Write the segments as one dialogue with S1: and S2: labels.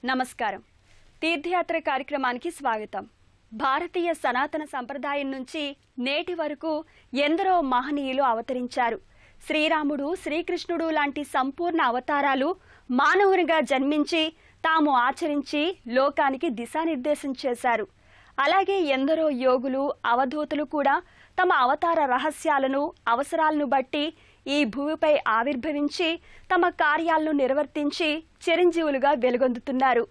S1: నమస్కారం. తీర్థయాత్ర కార్యక్రమానికి స్వాగతం. భారతీయ సనాతన సంప్రదాయం నుంచి నేటి వరకు ఎందరో మహనీయులు అవతరించారు. శ్రీరాముడు, శ్రీకృష్ణుడు లాంటి సంపూర్ణ అవతారాలు మానవునిగా జన్మించి తాము ఆచరించి లోకానికి దిశానిర్దేశం చేశారు. అలాగే ఎందరో యోగులు, అవధూతులు కూడా తమ అవతార రహస్యాలను, అవసరాలను బట్టి ఈ భూమిపై ఆవిర్భవించి తమ కార్యాలను నిర్వర్తించి చిరంజీవులుగా వెలుగొందుతున్నారు.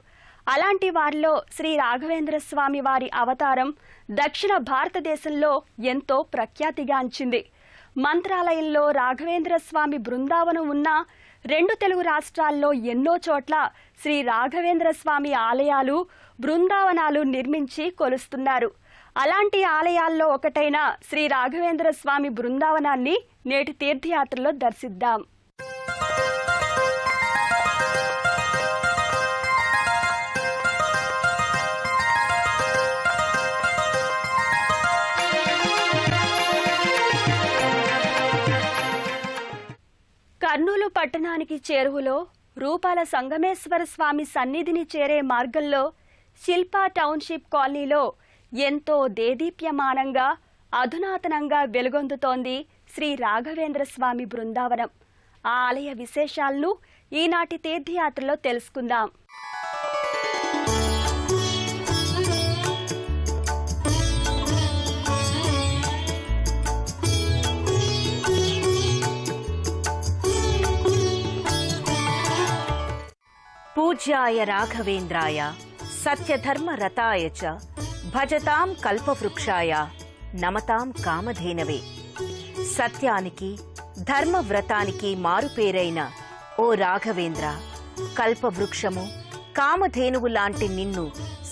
S1: అలాంటి వారిలో శ్రీ రాఘవేంద్ర స్వామి వారి అవతారం దక్షిణ భారతదేశంలో ఎంతో ప్రఖ్యాతిగాంచింది. మంత్రాలయంలో రాఘవేంద్ర స్వామి బృందావనం ఉన్న 2 తెలుగు రాష్ట్రాల్లో ఎన్నో చోట్ల శ్రీ రాఘవేంద్ర స్వామి ఆలయాలు, బృందావనాలు నిర్మించి కొలుస్తున్నారు. అలాంటి ఆలయాల్లో ఒకటైన శ్రీ రాఘవేంద్ర స్వామి బృందావనాన్ని నేటి తీర్థయాత్రలో దర్శిద్దాం. కర్నూలు పట్టణానికి చేరువలో రూపాల సంగమేశ్వర స్వామి సన్నిధిని చేరే మార్గంలో శిల్పా టౌన్షిప్ కాలనీలో ఎంతో దేదీప్యమానంగా అధునాతనంగా వెలుగొందుతోంది శ్రీ రాఘవేంద్ర స్వామి బృందావనం. ఆ ఆలయ విశేషాలను ఈనాటి తీర్థయాత్రలో తెలుసుకుందాం.
S2: పూజ్యాయ రాఘవేంద్రాయ సత్యధర్మ రతాయ చ భజతాం కల్పవృక్షాయ నమతాం కామధేనవే. సత్యానికి, ధర్మవ్రతానికి మారుపేరైన ఓ రాఘవేంద్ర, కల్పవృక్షము, కామధేనువు లాంటి నిన్ను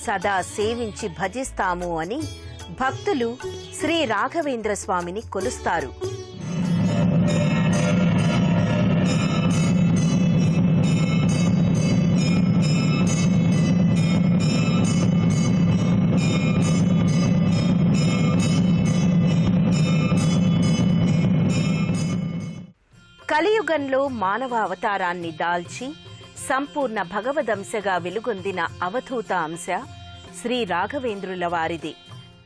S2: సదా సేవించి భజిస్తాము అని భక్తులు శ్రీ రాఘవేంద్ర స్వామిని కొలుస్తారు. కలియుగంలో మానవ అవతారాన్ని దాల్చి సంపూర్ణ భగవదంశగా వెలుగొందిన అవధూత అంశ శ్రీ రాఘవేంద్రుల వారిది.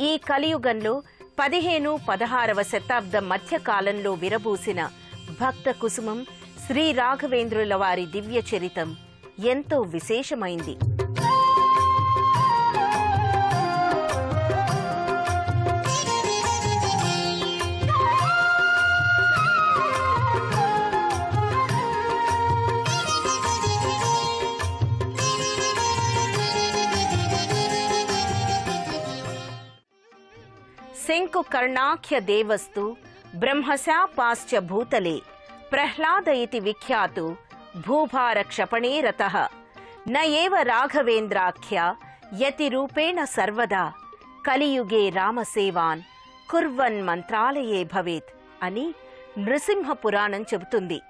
S2: ఈ కలియుగంలో 15-16వ శతాబ్దం మధ్యకాలంలో విరబూసిన భక్త కుసుమం శ్రీ రాఘవేంద్రుల వారి దివ్య చరితం ఎంతో విశేషమైంది. శంకు కర్ణాఖ్య దేవస్తు బ్రహ్మశాపాశ్చ భూతలే ప్రహ్లాద ఇతి విఖ్యాతు భూభార క్షపణే రతః న ఏవ రాఘవేంద్రాఖ్య యతి రూపేణ సర్వదా కలియుగే రామసేవాన్ కుర్వన్ మంత్రాలయే భవేత్ అని నృసింహ పురాణం చెబుతుంది.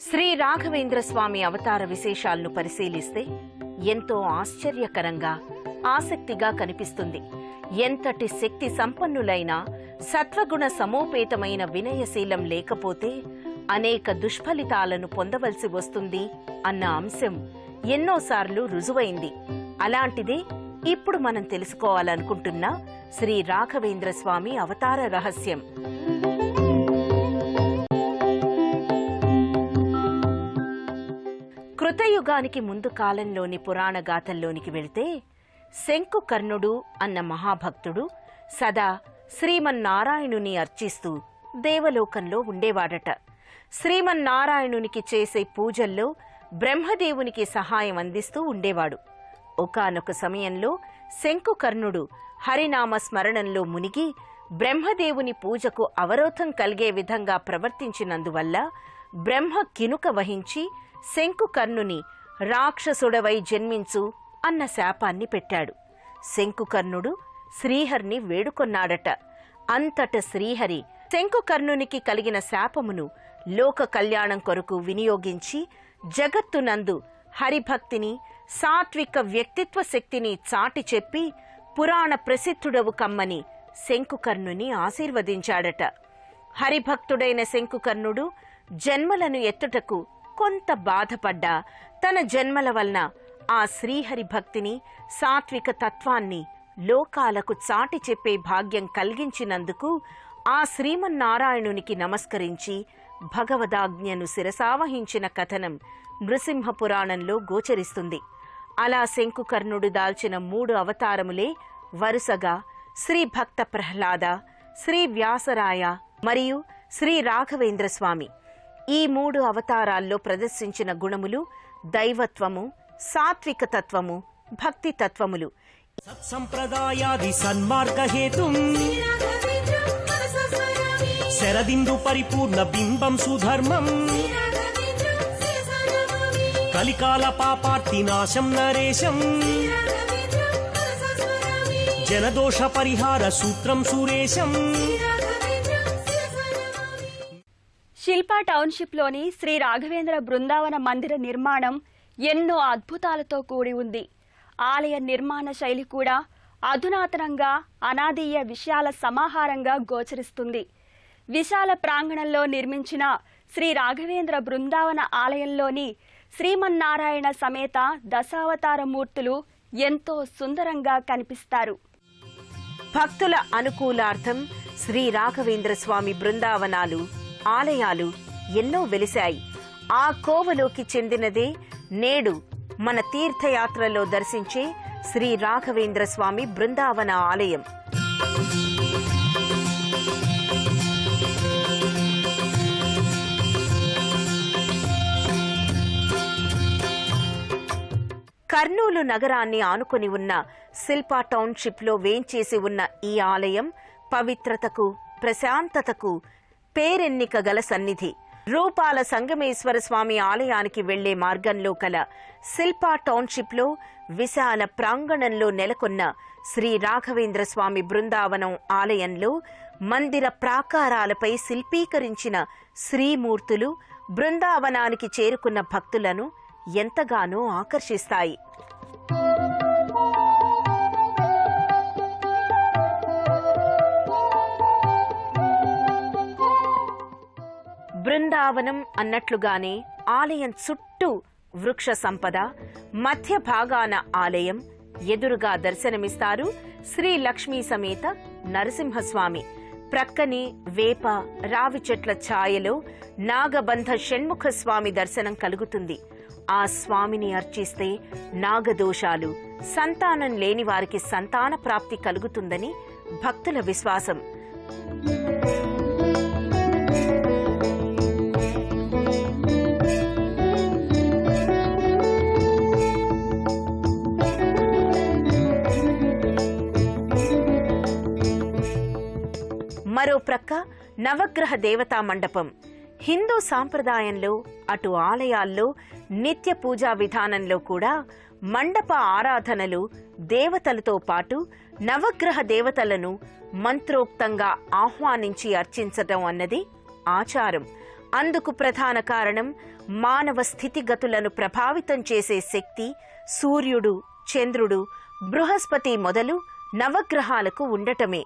S2: శ్రీ రాఘవేంద్ర స్వామి అవతార విశేషాలను పరిశీలిస్తే ఎంతో ఆశ్చర్యకరంగా, ఆసక్తిగా కనిపిస్తుంది. ఎంతటి శక్తి సంపన్నులైనా సత్వగుణ సమోపేతమైన వినయశీలం లేకపోతే అనేక దుష్ఫలితాలను పొందవలసి వస్తుంది అన్న అంశం ఎన్నోసార్లు రుజువైంది. అలాంటిదే ఇప్పుడు మనం తెలుసుకోవాలనుకుంటున్న శ్రీ రాఘవేంద్ర స్వామి అవతార రహస్యం. కృతయుగానికి ముందు కాలంలోని పురాణ గాథల్లోనికి వెళితే శంకుకర్ణుడు అన్న మహాభక్తుడు సదా శ్రీమన్నారాయణుని అర్చిస్తూ దేవలోకంలో ఉండేవాడట. శ్రీమన్నారాయణునికి చేసే పూజల్లో బ్రహ్మదేవునికి సహాయం అందిస్తూ ఉండేవాడు. ఒకానొక సమయంలో శంకుకర్ణుడు హరినామ స్మరణంలో మునిగి బ్రహ్మదేవుని పూజకు అవరోధం కలిగే విధంగా ప్రవర్తించినందువల్ల బ్రహ్మ కినుక వహించి శంకుకర్ణుని రాక్షసుడవై జన్మించు అన్న శాపాన్ని పెట్టాడు. శంకుకర్ణుడు శ్రీహరిని వేడుకొన్నాడట. అంతట శ్రీహరి శంకుకర్ణునికి కలిగిన శాపమును లోక కళ్యాణం కొరకు వినియోగించి జగత్తునందు హరిభక్తిని, సాత్విక వ్యక్తిత్వ శక్తిని చాటి చెప్పి పురాణ ప్రసిద్ధుడవు కమ్మని శంకుకర్ణుని ఆశీర్వదించాడట. హరిభక్తుడైన శంకుకర్ణుడు జన్మలను ఎత్తుటకు కొంత బాధపడ్డా తన జన్మల వలన ఆ శ్రీహరి భక్తిని, సాత్విక తత్వాన్ని లోకాలకు చాటి చెప్పే భాగ్యం కలిగించినందుకు ఆ శ్రీమన్నారాయణునికి నమస్కరించి భగవదాజ్ఞను శిరసావహించిన కథనం నృసింహ పురాణంలో గోచరిస్తుంది. అలా శంకుకర్ణుడు దాల్చిన 3 అవతారములే వరుసగా శ్రీ భక్త ప్రహ్లాద, శ్రీ వ్యాసరాయ మరియు శ్రీ రాఘవేంద్ర స్వామి. ఈ 3 అవతారాల్లో ప్రదర్శించిన గుణములు దైవత్వము, సాత్విక తత్వము, భక్తి తత్వములు.
S3: సత్సంప్రదాయాది సన్మార్గహేతుం శరదిందు పరిపూర్ణ బింబం సుధర్మం కలికాల పాపార్తినాశం నరేశం జనదోష పరిహార సూత్రం సురేశం.
S1: శిల్పా టౌన్షిప్లోని శ్రీ రాఘవేంద్ర బృందావన మందిర నిర్మాణం ఎన్నో అద్భుతాలతో కూడి ఉంది. ఆలయ నిర్మాణ శైలి కూడా అధునాతనంగా అనాదీయ విషయాల సమాహారంగా గోచరిస్తుంది. విశాల ప్రాంగణంలో నిర్మించిన శ్రీ రాఘవేంద్ర బృందావన ఆలయంలోని శ్రీమన్నారాయణ సమేత దశావతార మూర్తులు ఎంతో సుందరంగా కనిపిస్తారు.
S2: భక్తుల అనుకూలార్థం శ్రీ రాఘవేంద్ర స్వామి బృందావనాలు, ఆలయాలు ఎన్నో వెలిశాయి. ఆ కోవలోకి చెందినదే నేడు మన తీర్థయాత్రలో దర్శించే శ్రీ రాఘవేంద్ర స్వామి బృందావన ఆలయం. కర్నూలు నగరాన్ని ఆనుకొని ఉన్న శిల్పా టౌన్షిప్లో వేంచేసి ఉన్న ఈ ఆలయం పవిత్రతకు, ప్రశాంతతకు పేరెన్నిక గల సన్నిధి. రూపాల సంగమేశ్వర స్వామి ఆలయానికి వెళ్లే మార్గంలో కల శిల్పా టౌన్షిప్లో విశాల ప్రాంగణంలో నెలకొన్న శ్రీ రాఘవేంద్ర స్వామి బృందావనం ఆలయంలో మందిర ప్రాకారాలపై శిల్పీకరించిన శ్రీమూర్తులు బృందావనానికి చేరుకున్న భక్తులను ఎంతగానో ఆకర్షిస్తాయి. బృందావనం అన్నట్లుగానే ఆలయం చుట్టూ వృక్ష సంపద, మధ్య భాగాన ఆలయం, ఎదురుగా దర్శనమిస్తారు శ్రీ లక్ష్మీ సమేత నరసింహస్వామి. ప్రక్కనే వేప, రావి చెట్ల ఛాయలో నాగబంధ షణ్ముఖ స్వామి దర్శనం కలుగుతుంది. ఆ స్వామిని అర్చిస్తే నాగదోషాలు, సంతానం లేని వారికి సంతాన ప్రాప్తి కలుగుతుందని భక్తుల విశ్వాసం. మరో ప్రక్క నవగ్రహ దేవతా మండపం. హిందూ సాంప్రదాయంలో అటు ఆలయాల్లో నిత్య పూజా విధానంలో కూడా మండప ఆరాధనలు దేవతలతో పాటు నవగ్రహ దేవతలను మంత్రోక్తంగా ఆహ్వానించి అర్చించటం అన్నది ఆచారం. అందుకు ప్రధాన కారణం మానవ స్థితిగతులను ప్రభావితం చేసే శక్తి సూర్యుడు, చంద్రుడు, బృహస్పతి మొదలు నవగ్రహాలకు ఉండటమే.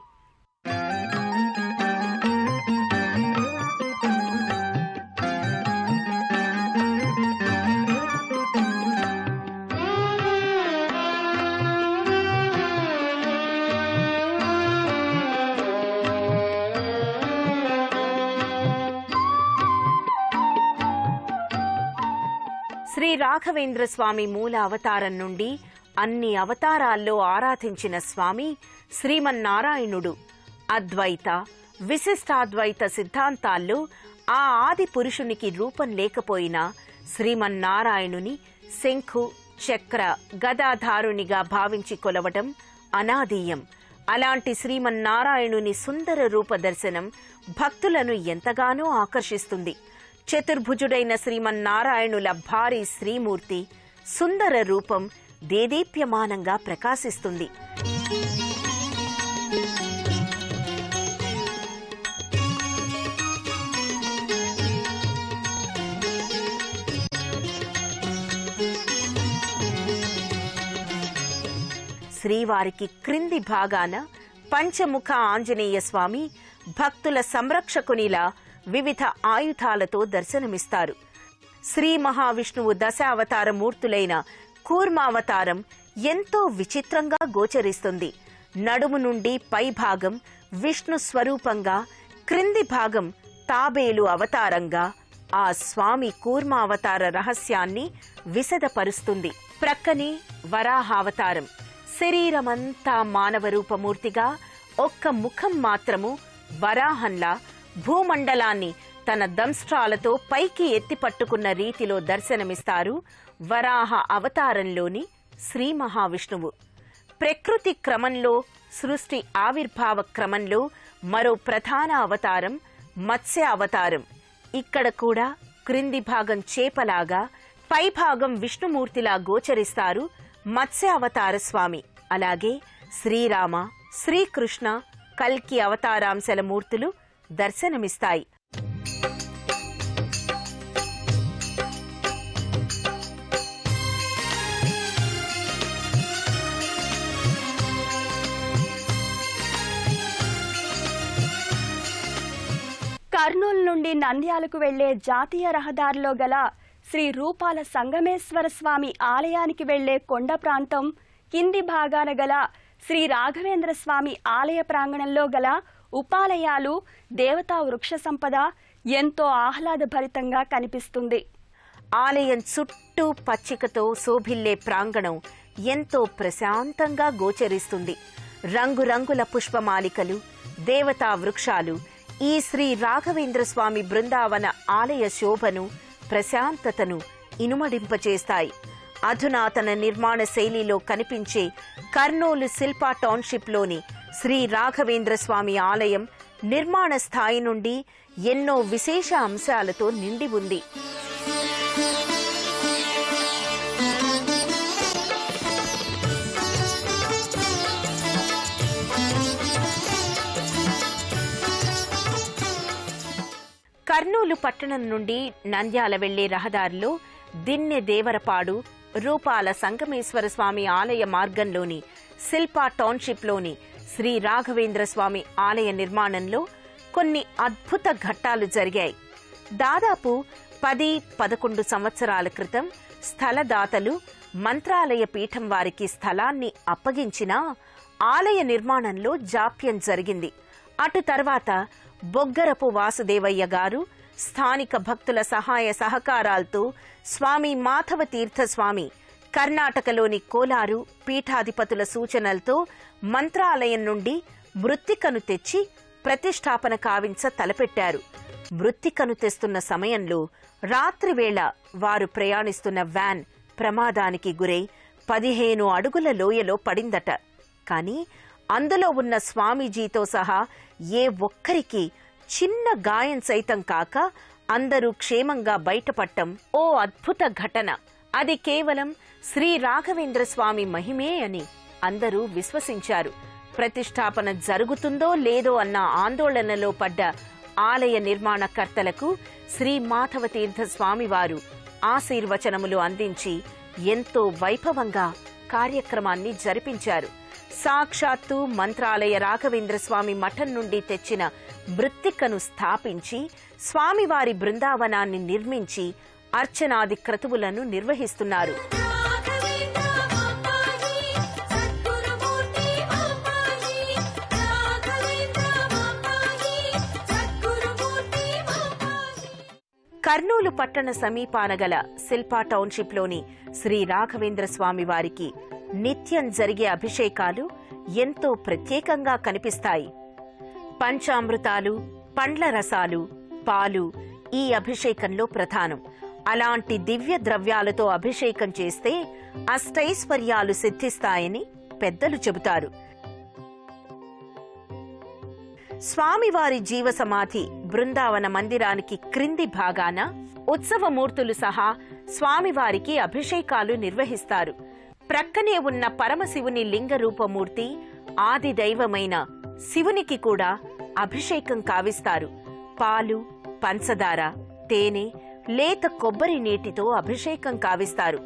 S2: శ్రీ రాఘవేంద్ర స్వామి మూల అవతారం నుండి అన్ని అవతారాల్లో ఆరాధించిన స్వామి శ్రీమన్నారాయణుడు. అద్వైత, విశిష్టాద్వైత సిద్ధాంతాల్లో ఆ ఆది పురుషునికి రూపం లేకపోయినా శ్రీమన్నారాయణుని శంఖు, చక్ర, గదాధారునిగా భావించి కొలవటం అనాదీయం. అలాంటి శ్రీమన్నారాయణుని సుందర రూప దర్శనం భక్తులను ఎంతగానో ఆకర్షిస్తుంది. చతుర్భుజుడైన శ్రీమన్నారాయణుల భారీ శ్రీమూర్తి సుందర రూపం దేదీప్యమానంగా ప్రకాశిస్తుంది. శ్రీవారికి క్రింది భాగాన పంచముఖ ఆంజనేయ స్వామి భక్తుల సంరక్షకునిలా వివిధ ఆయుధాలతో దర్శనమిస్తారు. శ్రీ మహావిష్ణువు దశావతార మూర్తులైన కూర్మావతారం ఎంతో విచిత్రంగా గోచరిస్తుంది. నడుము నుండి పైభాగం విష్ణు స్వరూపంగా, క్రింది భాగం తాబేలు అవతారంగా ఆ స్వామి కూర్మావతార రహస్యాన్ని విశదపరుస్తుంది. ప్రక్కనే వరాహావతారం, శరీరమంతా మానవ రూపమూర్తిగా, ఒక్క ముఖం మాత్రము వరాహంలా భూమండలాన్ని తన దంష్ట్రాలతో పైకి ఎత్తి పట్టుకున్న రీతిలో దర్శనమిస్తారు వరాహ అవతారంలోని శ్రీ మహావిష్ణువు. ప్రకృతి క్రమంలో, సృష్టి ఆవిర్భావ క్రమంలో మరో ప్రధాన అవతారం మత్స్య అవతారం. ఇక్కడ కూడా క్రింది భాగం చేపలాగా, పైభాగం విష్ణుమూర్తిలా గోచరిస్తారు మత్స్య అవతార స్వామి. అలాగే శ్రీరామ, శ్రీకృష్ణ, కల్కి అవతారాంశల మూర్తులు దర్శనమిస్తాయి.
S1: కర్నూలు నుండి నంద్యాలకు వెళ్లే జాతీయ రహదారిలో గల శ్రీ రూపాల సంగమేశ్వర స్వామి ఆలయానికి వెళ్లే కొండ ప్రాంతం, కింది భాగాన గల శ్రీ రాఘవేంద్ర స్వామి ఆలయ ప్రాంగణంలో గల ఉపాలయాలు, దేవతా వృక్ష సంపద ఎంతో ఆహ్లాదభరితంగా కనిపిస్తుంది.
S2: ఆలయం చుట్టూ పచ్చికతో శోభిల్లే ప్రాంగణం ఎంతో ప్రశాంతంగా గోచరిస్తుంది. రంగురంగుల పుష్పమాలికలు, దేవతా వృక్షాలు ఈ శ్రీ రాఘవేంద్ర స్వామి బృందావన ఆలయ శోభను, ప్రశాంతతను ఇనుమడింపచేస్తాయి. అధునాతన నిర్మాణ శైలిలో కనిపించే కర్నూలు శిల్పా టౌన్షిప్లోని శ్రీ రాఘవేంద్ర స్వామి ఆలయం నిర్మాణ స్థాయి నుండి ఎన్నో విశేష అంశాలతో నిండి ఉంది. కర్నూలు పట్టణం నుండి నంద్యాల వెళ్లే రహదారిలో దిన్నె దేవరపాడు, రూపాల సంగమేశ్వర స్వామి ఆలయ మార్గంలోని శిల్పా టౌన్షిప్లోని శ్రీ రాఘవేంద్ర స్వామి ఆలయ నిర్మాణంలో కొన్ని అద్భుత ఘట్టాలు జరిగాయి. దాదాపు 10-11 సంవత్సరాల క్రితం స్థలదాతలు మంత్రాలయ పీఠం వారికి స్థలాన్ని అప్పగించినా ఆలయ నిర్మాణంలో జాప్యం జరిగింది. అటు తర్వాత బొగ్గరపు వాసుదేవయ్య గారు స్థానిక భక్తుల సహాయ సహకారాలతో స్వామి మాధవ తీర్థ స్వామి, కర్ణాటకలోని కోలారు పీఠాధిపతుల సూచనలతో మంత్రాలయం నుండి మృత్తికను తెచ్చి ప్రతిష్టాపన కావించ తలపెట్టారు. మృత్తికను తెస్తున్న సమయంలో రాత్రివేళ వారు ప్రయాణిస్తున్న వ్యాన్ ప్రమాదానికి గురై 15 అడుగుల లోయలో పడిందట. కాని అందులో ఉన్న స్వామీజీతో సహా ఏ ఒక్కరికి చిన్న గాయం సైతం కాక అందరూ క్షేమంగా బయటపడటం ఓ అద్భుత ఘటన. అది కేవలం శ్రీ రాఘవేంద్ర స్వామి మహిమే అని అందరూ విశ్వసించారు. ప్రతిష్టాపన జరుగుతుందో లేదో అన్న ఆందోళనలో పడ్డ ఆలయ నిర్మాణకర్తలకు శ్రీ మాధవ తీర్థ స్వామివారు ఆశీర్వచనములు అందించి ఎంతో వైభవంగా కార్యక్రమాన్ని జరిపించారు. సాక్షాత్తు మంత్రాలయ రాఘవేంద్ర స్వామి మఠం నుండి తెచ్చిన మృత్తికను స్థాపించి స్వామివారి బృందావనాన్ని నిర్మించి అర్చనాది క్రతువులను నిర్వహిస్తున్నారు. కర్నూలు పట్టణ సమీపాన గల శిల్పా టౌన్షిప్లోని శ్రీ రాఘవేంద్ర స్వామి వారికి నిత్యం జరిగే అభిషేకాలు ఎంతో ప్రత్యేకంగా కనిపిస్తాయి. పంచామృతాలు, పండ్ల రసాలు, పాలు ఈ అభిషేకంలో ప్రధానం. అలాంటి దివ్య ద్రవ్యాలతో అభిషేకం చేస్తే అష్టైశ్వర్యాలు సిద్ధిస్తాయని పెద్దలు చెబుతారు. స్వామివారి జీవ సమాధి బృందావన మందిరానికి క్రింది భాగాన ఉత్సవమూర్తులు సహా స్వామివారికి అభిషేకాలు నిర్వహిస్తారు. ప్రక్కనే ఉన్న పరమశివుని లింగరూపమూర్తి ఆది దైవమైన శివునికి కూడా అభిషేకం కావిస్తారు. పాలు, పంచదార, తేనె, లేత కొబ్బరి నీటితో అభిషేకం కావిస్తారు.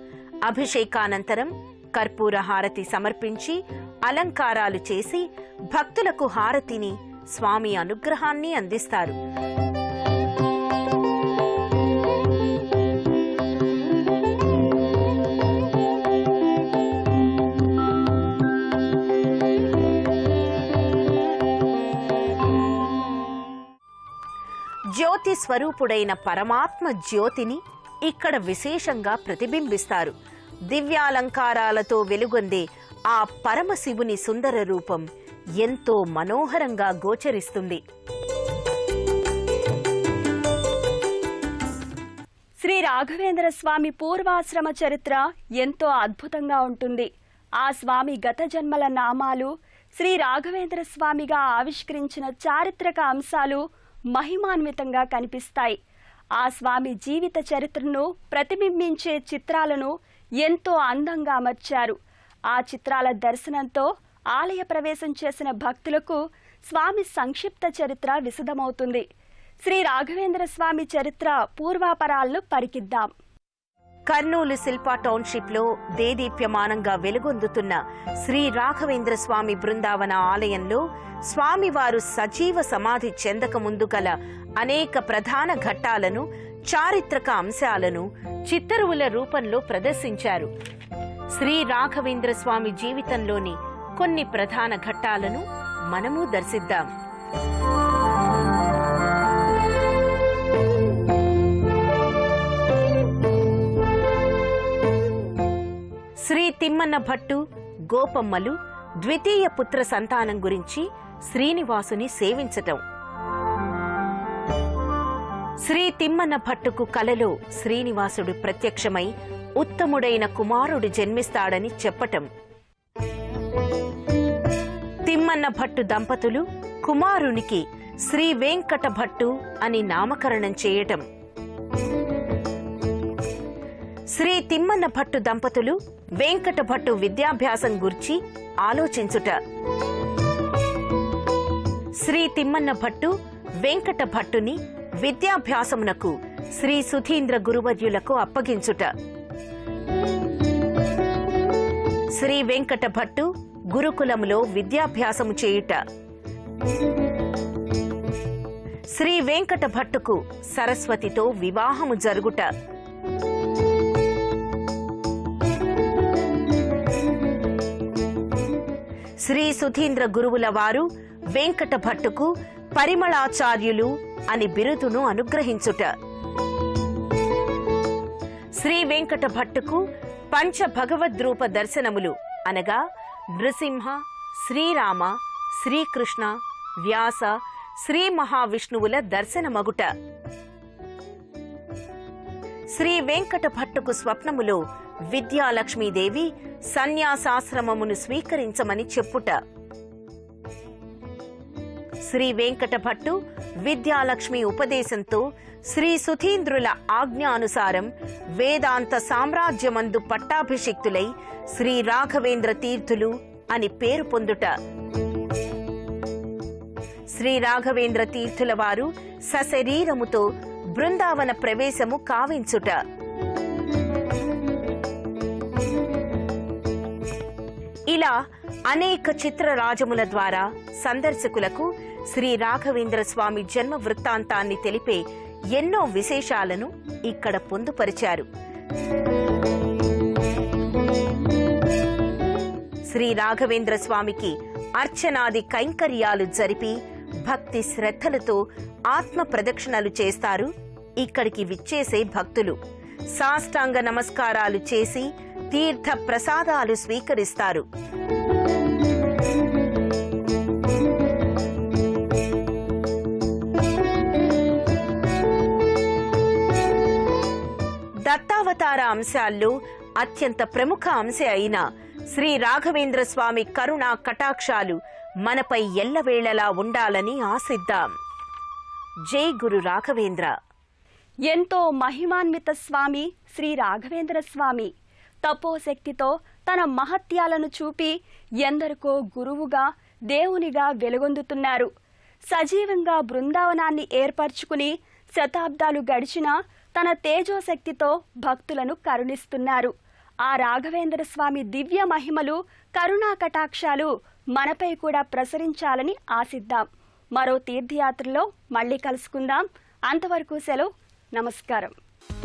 S2: అభిషేకానంతరం కర్పూర హారతి సమర్పించి అలంకారాలు చేసి భక్తులకు హారతిని, స్వామి అనుగ్రహాన్ని అందిస్తారు. జ్యోతి స్వరూపుడైన పరమాత్మ జ్యోతిని ఇక్కడ విశేషంగా ప్రతిబింబిస్తారు. దివ్యాలంకారాలతో వెలుగొందే ఆ పరమశివుని సుందర రూపం ఎంతో మనోహరంగా గోచరిస్తుంది.
S1: శ్రీ రాఘవేంద్ర స్వామి పూర్వాశ్రమ చరిత్ర ఎంతో అద్భుతంగా ఉంటుంది. ఆ స్వామి గత జన్మల నామాలు, శ్రీ రాఘవేంద్ర స్వామిగా ఆవిష్కరించిన చారిత్రక అంశాలు మహిమాన్వితంగా కనిపిస్తాయి. ఆ స్వామి జీవిత చరిత్రను ప్రతిబింబించే చిత్రాలను ఎంతో అందంగా అమర్చారు. ఆ చిత్రాల దర్శనంతో ఆలయ ప్రవేశం చేసిన భక్తులకు స్వామి సంక్షిప్త చరిత్ర విశదమవుతుంది. శ్రీ రాఘవేంద్ర స్వామి చరిత్ర పూర్వాపరాలను పరికిద్దాం.
S2: కర్నూలు శిల్పా టౌన్షిప్ లో దేదీప్యమానంగా వెలుగొందుతున్న శ్రీ రాఘవేంద్ర స్వామి బృందావన ఆలయంలో స్వామివారు సజీవ సమాధి చెందక ముందు గల అనేక ప్రధాన ఘట్టాలను, చారిత్రక అంశాలను చిత్తరువుల రూపంలో ప్రదర్శించారు. శ్రీ రాఘవేంద్ర స్వామి జీవితంలోని కొన్ని ప్రధాన ఘట్టాలను మనము దర్శిద్దాం. శ్రీ తిమ్మన్న భట్టు, గోపమ్మలు ద్వితీయ పుత్ర సంతానం గురించి శ్రీనివాసుని సేవించటం. శ్రీ తిమ్మన్న భట్టుకు కలలో శ్రీనివాసుడు ప్రత్యక్షమై ఉత్తముడైన కుమారుడు జన్మిస్తాడని చెప్పటం. తిమ్మన్న భట్టు దంపతులు కుమారునికి శ్రీ వెంకట భట్టు అని నామకరణం చేయటం. శ్రీ తిమ్మన్న భట్టు దంపతులు వెంకట భట్టు విద్యాభ్యాసం గురించి ఆలోచించుట. శ్రీ తిమ్మన్న భట్టు వెంకట భట్టుని విద్యాభ్యాసమునకు శ్రీ సుధీంద్ర గురువర్యులకు అప్పగించుట. శ్రీ వెంకట భట్టు గురుకులములో విద్యాభ్యాసము చేయుట. శ్రీ వెంకట భట్టుకు సరస్వతితో వివాహము జరుగుట. శ్రీ సుధీంద్ర గురువుల వారు వెంకట భట్టుకు పరిమళాచార్యులు అని బిరుదును అనుగ్రహించుట. శ్రీ వెంకట భట్టుకు పంచ భగవద్రూప దర్శనములు అనగా నృసింహ, శ్రీరామ, శ్రీకృష్ణ, వ్యాస, శ్రీ మహావిష్ణువుల దర్శనమగుట. శ్రీ వెంకట భట్టుకు స్వప్నములో విద్యాలక్ష్మీదేవి సన్యాసాశ్రమమును స్వీకరించమని చెప్పుట. శ్రీ వెంకట భట్టు విద్యాలక్ష్మి ఉపదేశంతో శ్రీ సుధీంద్రుల ఆజ్ఞానుసారం వేదాంత సామ్రాజ్యమందు పట్టాభిషిక్తులై శ్రీ రాఘవేంద్ర తీర్థులు అని పేరు పొందుట. శ్రీ రాఘవేంద్ర తీర్థుల వారు సశరీరముతో బృందావన ప్రవేశము కావించుట. ఇలా అనేక చిత్రరాజముల ద్వారా సందర్శకులకు శ్రీ రాఘవేంద్ర స్వామి జన్మ వృత్తాంతాన్ని తెలిపే ఎన్నో విశేషాలను ఇక్కడ పొందుపరిచారు. శ్రీ రాఘవేంద్ర స్వామికి అర్చనాది కైంకర్యాలు జరిపి భక్తి శ్రద్ధలతో ఆత్మ ప్రదక్షిణలు చేస్తారు ఇక్కడికి విచ్చేసే భక్తులు. సాష్టాంగ నమస్కారాలు చేసి తీర్థ ప్రసాదాలు స్వీకరిస్తారు. దత్తావతార అంశాల్లో అత్యంత ప్రముఖ అంశ అయిన శ్రీ రాఘవేంద్ర స్వామి కరుణా కటాక్షాలు మనపై ఎల్లవేళలా ఉండాలని ఆశిద్దాం. జై గురు రాఘవేంద్ర.
S1: ఎంతో మహిమాన్విత స్వామి శ్రీ రాఘవేంద్ర స్వామి. తపోశక్తితో తన మహత్యాలను చూపి ఎందరికో గురువుగా, దేవునిగా వెలుగొందుతున్నారు. సజీవంగా బృందావనాన్ని ఏర్పరచుకుని శతాబ్దాలు గడిచినా తన తేజోశక్తితో భక్తులను కరుణిస్తున్నారు. ఆ రాఘవేంద్ర స్వామి దివ్య మహిమలు, కరుణా కటాక్షాలు మనపై కూడా ప్రసరించాలని ఆశిద్దాం. మరో తీర్థయాత్రలో మళ్ళీ కలుసుకుందాం. అంతవరకు సెలవు. నమస్కారం.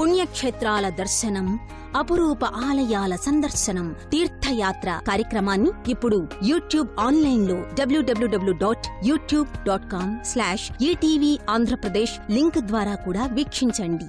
S4: పుణ్యక్షేత్రాల దర్శనం, అపురూప ఆలయాల సందర్శనం, తీర్థయాత్ర కార్యక్రమాన్ని ఇప్పుడు యూట్యూబ్ ఆన్లైన్లో www.youtube.com/ETV ఆంధ్రప్రదేశ్ లింక్ ద్వారా కూడా వీక్షించండి.